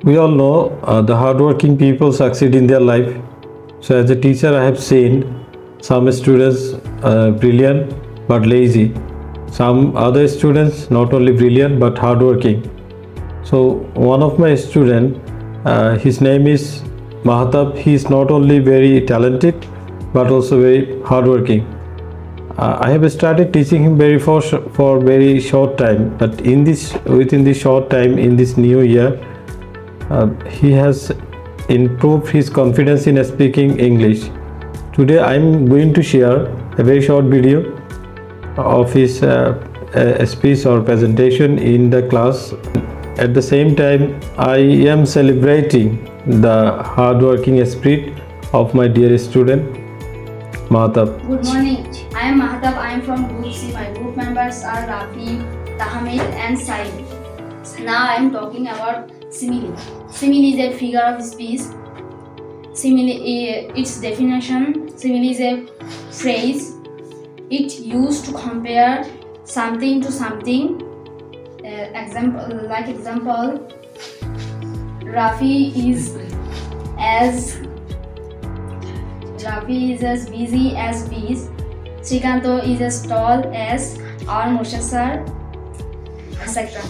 We all know the hardworking people succeed in their life. So as a teacher, I have seen some students brilliant but lazy. Some other students not only brilliant but hardworking. So one of my student, his name is Mahtab. He is not only very talented but also very hardworking. I have started teaching him for very short time, but within this short time in this new year, he has improved his confidence in speaking English. Today I am going to share a very short video of his speech or presentation in the class. At the same time, I am celebrating the hardworking spirit of my dear student Mahtab. Good morning. I am Mahtab. I am from Group C. My group members are Rafi, Tahmid and Said. Now I am talking about simile. Simile is a figure of speech. Simile, its definition: simile is a phrase. It used to compare something to something. Example, Rafi is as busy as bees. Srikanto is as tall as our Moshe sir, etc.